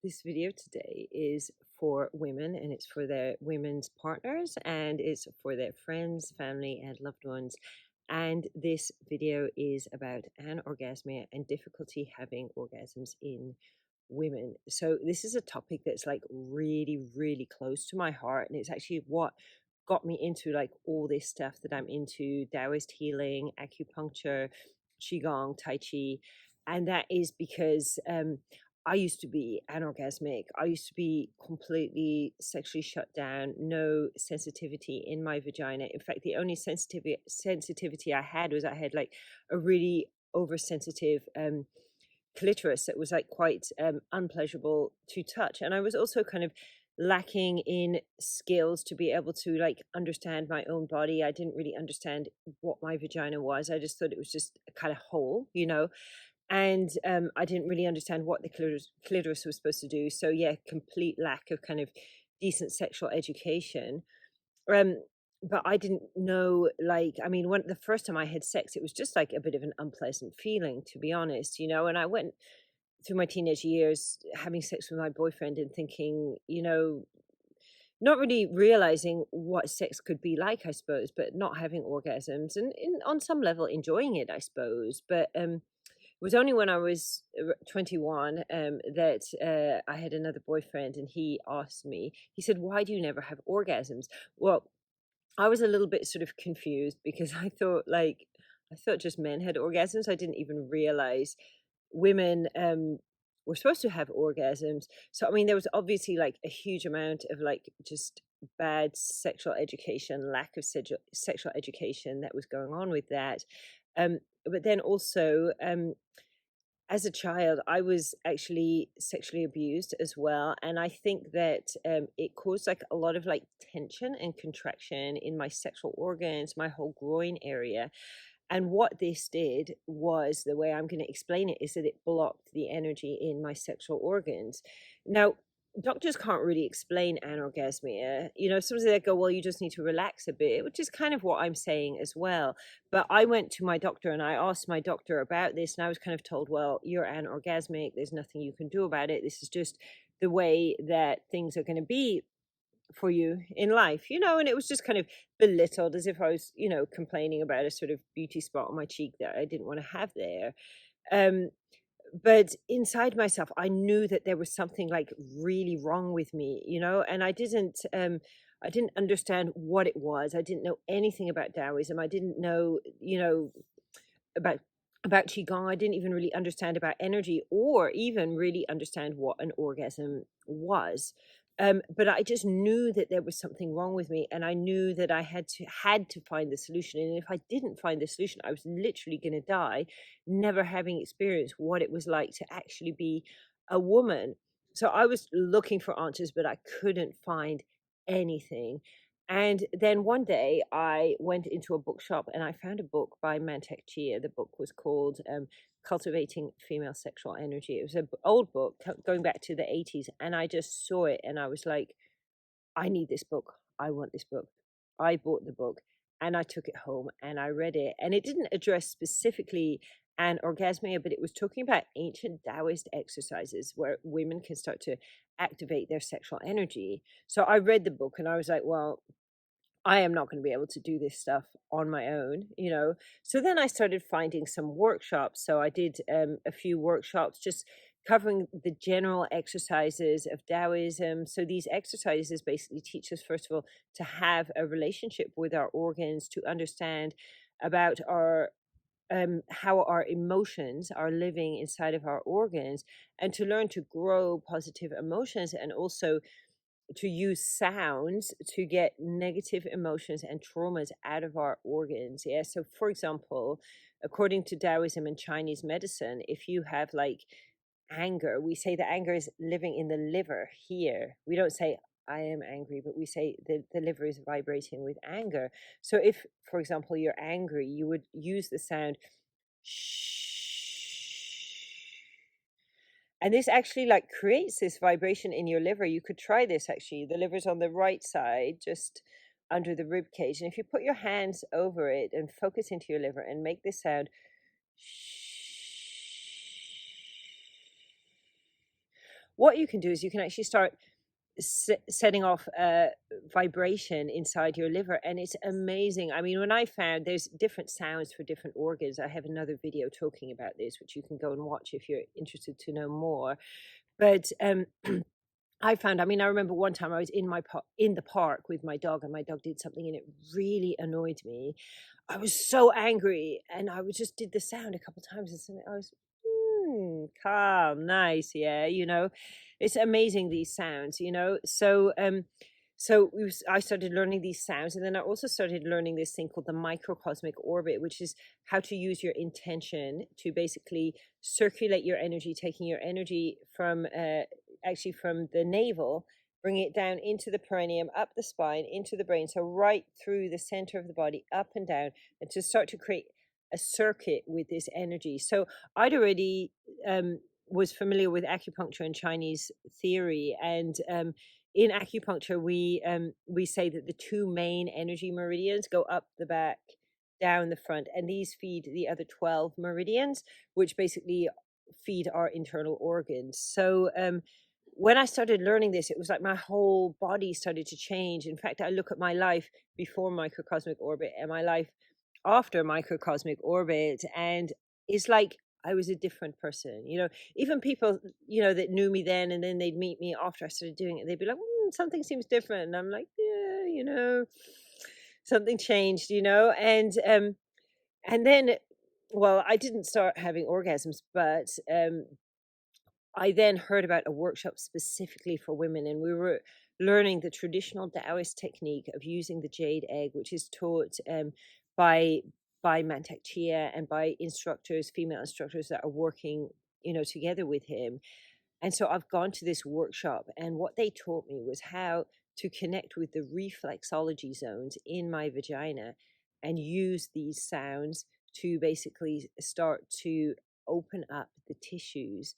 This video today is for women and it's for their women's partners and it's for their friends, family, and loved ones. And this video is about anorgasmia and difficulty having orgasms in women. So, this is a topic that's like really, really close to my heart. And it's actually what got me into like all this stuff that I'm into: Taoist healing, acupuncture, Qigong, Tai Chi. And that is because I used to be anorgasmic. I used to be completely sexually shut down, no sensitivity in my vagina. In fact, the only sensitivity I had was I had like a really oversensitive clitoris that was like quite unpleasurable to touch. And I was also kind of lacking in skills to be able to like understand my own body. I didn't really understand what my vagina was. I just thought it was just a kind of hole. And I didn't really understand what the clitoris was supposed to do. So yeah, complete lack of kind of decent sexual education. Um, but I didn't know, like, I mean, when the first time I had sex, it was just like a bit of an unpleasant feeling, to be honest. And I went through my teenage years having sex with my boyfriend and thinking, not really realizing what sex could be like, I suppose, but not having orgasms and on some level enjoying it, I suppose. But it was only when I was 21 that I had another boyfriend, and he asked me, he said, "Why do you never have orgasms?" Well, I was a little bit sort of confused because I thought just men had orgasms. I didn't even realize women were supposed to have orgasms. So, I mean, there was obviously like a huge amount of like just bad sexual education, lack of sexual education that was going on with that. But then also, as a child, I was actually sexually abused as well, and I think that it caused like a lot of like tension and contraction in my sexual organs, my whole groin area. And what this did was, the way I'm going to explain it, is that it blocked the energy in my sexual organs. Now, doctors can't really explain anorgasmia. Sometimes they go, well, you just need to relax a bit, which is kind of what I'm saying as well. But I went to my doctor and I asked my doctor about this, and I was kind of told, well, you're anorgasmic. There's nothing you can do about it. This is just the way that things are going to be for you in life. And it was just kind of belittled as if I was, complaining about a sort of beauty spot on my cheek that I didn't want to have there. Um, but inside myself, I knew that there was something like really wrong with me, and I didn't understand what it was. I didn't know anything about Taoism. I didn't know, about qigong. I didn't even really understand about energy, or even really understand what an orgasm was. But I just knew that there was something wrong with me, and I knew that I had to find the solution. And if I didn't find the solution, I was literally going to die, never having experienced what it was like to actually be a woman. So I was looking for answers, but I couldn't find anything. And then one day I went into a bookshop and I found a book by Mantak Chia. The book was called Cultivating Female Sexual Energy. It was an old book going back to the 80s. And I just saw it and I was like, I need this book. I want this book. I bought the book and I took it home and I read it. And it didn't address specifically anorgasmia, but it was talking about ancient Taoist exercises where women can start to activate their sexual energy. So I read the book and I was like, well, I am not going to be able to do this stuff on my own. So then I started finding some workshops. So I did a few workshops just covering the general exercises of Taoism. So these exercises basically teach us, first of all, to have a relationship with our organs, to understand about our how our emotions are living inside of our organs, and to learn to grow positive emotions, and also to use sounds to get negative emotions and traumas out of our organs. Yeah. So, for example, according to Taoism and Chinese medicine, if you have like anger, we say that anger is living in the liver here. We don't say, I am angry, but we say the liver is vibrating with anger. So, if, for example, you're angry, you would use the sound shh, and this actually like creates this vibration in your liver. You could try this actually. The liver's on the right side, just under the rib cage. And if you put your hands over it and focus into your liver and make this sound, what you can do is you can actually start setting off a vibration inside your liver, and it's amazing. I mean, when I found there's different sounds for different organs, I have another video talking about this, which you can go and watch if you're interested to know more. But I found, I mean, I remember one time I was in the park with my dog, and my dog did something and it really annoyed me. I was so angry, and I just did the sound a couple times, and I was calm, nice, yeah, it's amazing, these sounds, so I started learning these sounds, and then I also started learning this thing called the microcosmic orbit, which is how to use your intention to basically circulate your energy, taking your energy from actually from the navel, bring it down into the perineum, up the spine, into the brain, so right through the center of the body, up and down, and to start to create a circuit with this energy. So I'd already was familiar with acupuncture and Chinese theory, and in acupuncture we say that the two main energy meridians go up the back, down the front, and these feed the other 12 meridians, which basically feed our internal organs. So when I started learning this, it was like my whole body started to change. In fact, I look at my life before microcosmic orbit and my life after microcosmic orbit, and it's like I was a different person. Even people, that knew me then, and then they'd meet me after I started doing it, they'd be like, something seems different. And I'm like, yeah, something changed, and then, well, I didn't start having orgasms, but I then heard about a workshop specifically for women, and we were learning the traditional Taoist technique of using the jade egg, which is taught by Mantak Chia and by instructors, female instructors that are working, together with him. And so I've gone to this workshop, and what they taught me was how to connect with the reflexology zones in my vagina and use these sounds to basically start to open up the tissues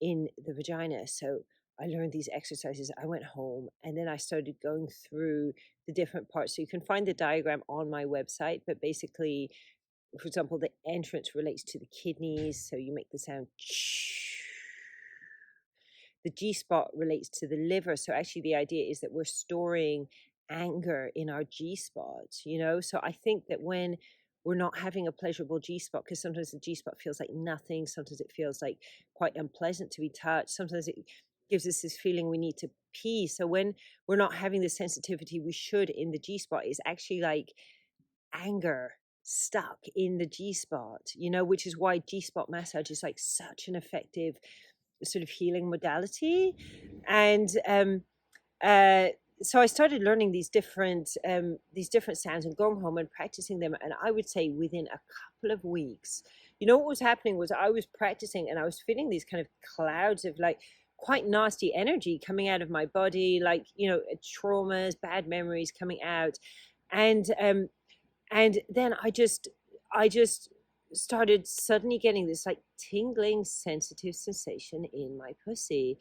in the vagina. So I learned these exercises. I went home, and then I started going through the different parts. So you can find the diagram on my website, but basically, for example, the entrance relates to the kidneys. So you make the sound. The G spot relates to the liver. So actually the idea is that we're storing anger in our G spot, So I think that when we're not having a pleasurable G spot, because sometimes the G spot feels like nothing, sometimes it feels like quite unpleasant to be touched, sometimes it gives us this feeling we need to pee. So when we're not having the sensitivity we should in the G spot, it's actually like anger stuck in the G spot, which is why G spot massage is like such an effective sort of healing modality. And so I started learning these different sounds and going home and practicing them. And I would say within a couple of weeks, what was happening was I was practicing and I was feeling these kind of clouds of like quite nasty energy coming out of my body, like, traumas, bad memories coming out. And then I just started suddenly getting this like tingling, sensitive sensation in my pussy.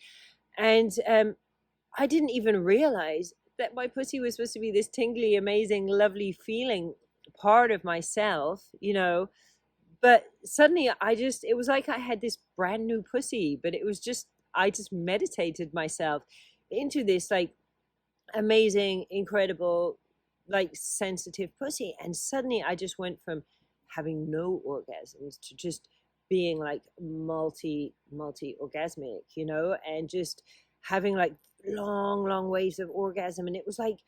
And I didn't even realize that my pussy was supposed to be this tingly, amazing, lovely feeling part of myself, But suddenly it was like I had this brand new pussy, but I just meditated myself into this like amazing, incredible, like sensitive pussy. And suddenly I just went from having no orgasms to just being like multi orgasmic, and just having like long waves of orgasm. And it was like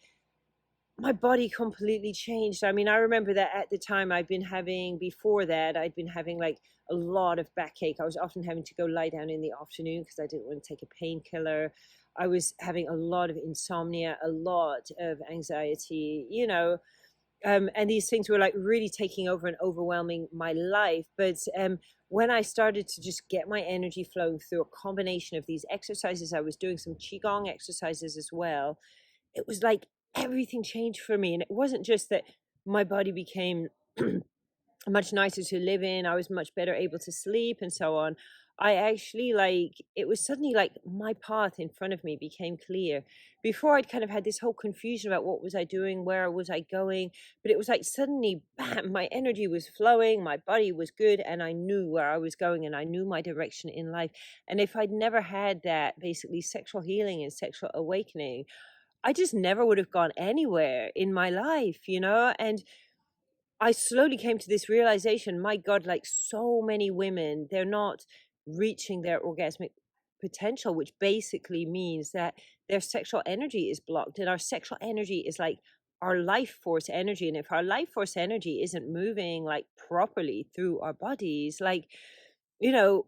my body completely changed. I mean, I remember that at the time before that, I'd been having like a lot of backache. I was often having to go lie down in the afternoon because I didn't want to take a painkiller. I was having a lot of insomnia, a lot of anxiety, and these things were like really taking over and overwhelming my life. But when I started to just get my energy flowing through a combination of these exercises, I was doing some qigong exercises as well. It was like everything changed for me. And it wasn't just that my body became much nicer to live in. I was much better able to sleep and so on. I actually like it was suddenly like my path in front of me became clear. Before I'd kind of had this whole confusion about what was I doing, where was I going, but it was like suddenly bam, my energy was flowing, my body was good, and I knew where I was going and I knew my direction in life. And if I'd never had that basically sexual healing and sexual awakening, I just never would have gone anywhere in my life, you know? And I slowly came to this realization, my God, like so many women, they're not reaching their orgasmic potential, which basically means that their sexual energy is blocked. And our sexual energy is like our life force energy. And if our life force energy isn't moving like properly through our bodies, like,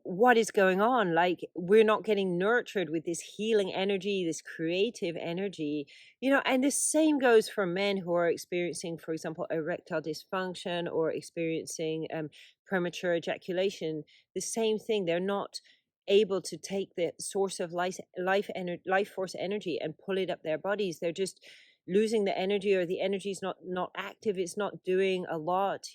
what is going on? Like, we're not getting nurtured with this healing energy, this creative energy, and the same goes for men who are experiencing, for example, erectile dysfunction or experiencing premature ejaculation. The same thing. They're not able to take the source of life force energy and pull it up their bodies. They're just losing the energy, or the energy is not active. It's not doing a lot.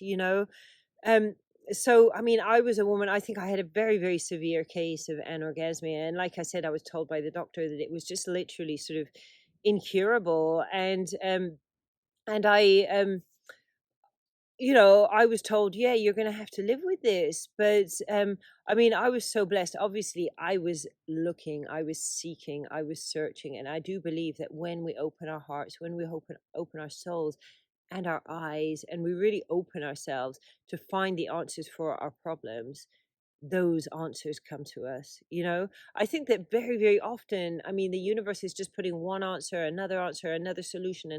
um, so I mean, I was a woman. I think I had a very, very severe case of anorgasmia, and like I said, I was told by the doctor that it was just literally sort of incurable. And I was told, yeah, you're going to have to live with this. But I mean, I was so blessed. Obviously, I was looking, I was seeking, I was searching, and I do believe that when we open our hearts, when we open our souls and our eyes, and we really open ourselves to find the answers for our problems, those answers come to us. I think that very, very often, I mean, the universe is just putting one answer, another solution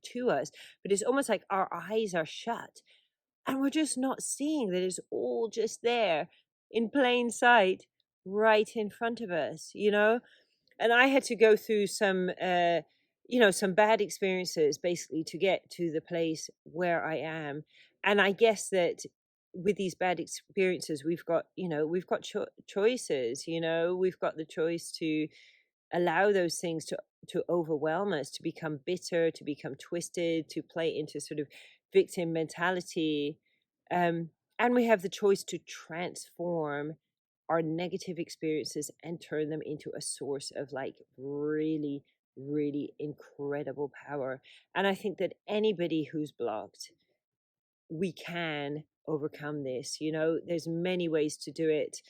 to us, but it's almost like our eyes are shut and we're just not seeing that it's all just there in plain sight, right in front of us. And I had to go through some bad experiences basically to get to the place where I am. And I guess that with these bad experiences, we've got choices. We've got the choice to allow those things to overwhelm us, to become bitter, to become twisted, to play into sort of victim mentality. And we have the choice to transform our negative experiences and turn them into a source of like really, really incredible power. And I think that anybody who's blocked, we can overcome this. There's many ways to do it.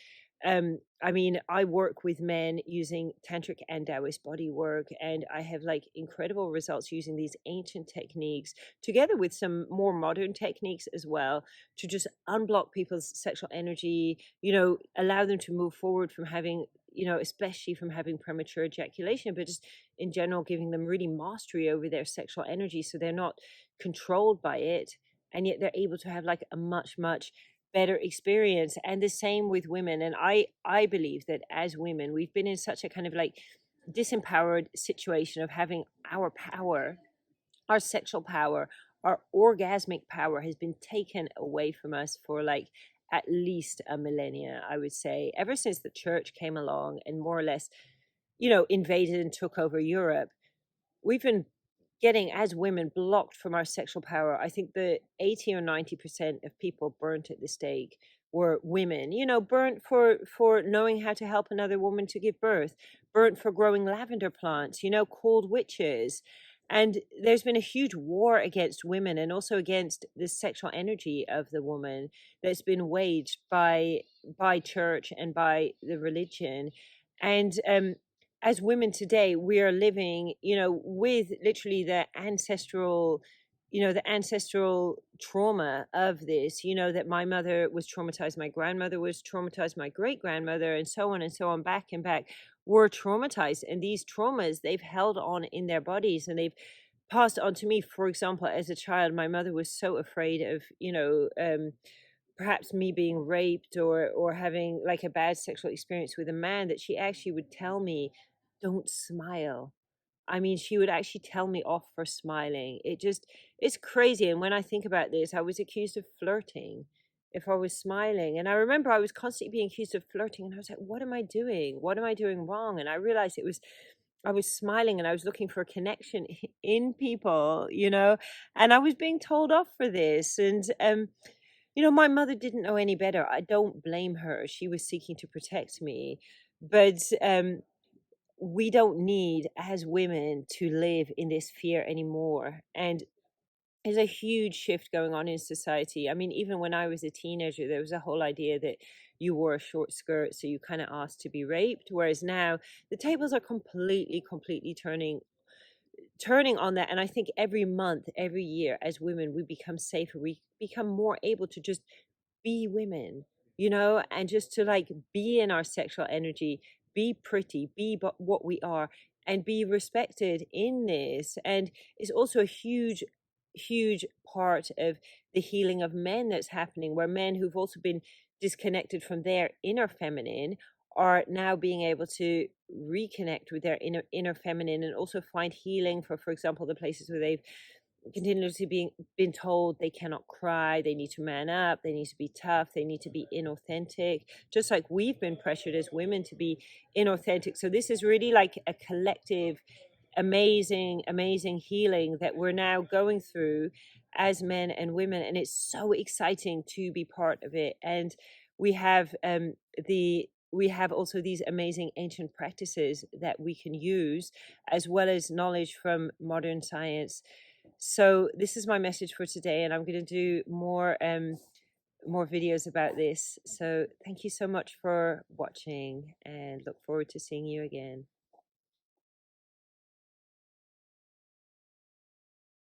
I mean, I work with men using tantric and Taoist body work, and I have like incredible results using these ancient techniques together with some more modern techniques as well, to just unblock people's sexual energy, allow them to move forward from having, especially from having premature ejaculation, but just in general giving them really mastery over their sexual energy so they're not controlled by it, and yet they're able to have like a much, much better experience. And the same with women. And I believe that as women, we've been in such a kind of like disempowered situation of having our power, our sexual power, our orgasmic power has been taken away from us for like at least a millennia, I would say, ever since the church came along and more or less, invaded and took over Europe. We've been getting, as women, blocked from our sexual power. I think the 80 or 90% of people burnt at the stake were women, burnt for knowing how to help another woman to give birth, burnt for growing lavender plants, called witches. And there's been a huge war against women and also against the sexual energy of the woman that's been waged by church and by the religion. And as women today, we are living, with literally the ancestral trauma of this, that my mother was traumatized, my grandmother was traumatized, my great grandmother, and so on, back and back, were traumatized. And these traumas, they've held on in their bodies and they've passed on to me. For example, as a child, my mother was so afraid of, perhaps me being raped or having like a bad sexual experience with a man, that she actually would tell me, don't smile. I mean, she would actually tell me off for smiling. It's crazy. And when I think about this, I was accused of flirting if I was smiling. And I remember I was constantly being accused of flirting. And I was like, what am I doing? What am I doing wrong? And I realized I was smiling and I was looking for a connection in people, and I was being told off for this. And You know, my mother didn't know any better. I don't blame her. She was seeking to protect me. But we don't need, as women, to live in this fear anymore. And there's a huge shift going on in society. I mean, even when I was a teenager, there was a whole idea that you wore a short skirt, so you kind of asked to be raped. Whereas now the tables are completely turning on that. And I think every month, every year, as women, we become safer. We become more able to just be women, you know, and just to like be in our sexual energy, be pretty, be what we are, and be respected in this. And it's also a huge part of the healing of men that's happening, where men who've also been disconnected from their inner feminine are now being able to reconnect with their inner feminine, and also find healing for example, the places where they've continuously been told they cannot cry, they need to man up, they need to be tough, they need to be inauthentic, just like we've been pressured as women to be inauthentic. So this is really like a collective amazing healing that we're now going through as men and women, and it's so exciting to be part of it. And we have we have also these amazing ancient practices that we can use, as well as knowledge from modern science. So this is my message for today, and I'm going to do more videos about this. So thank you so much for watching, and look forward to seeing you again.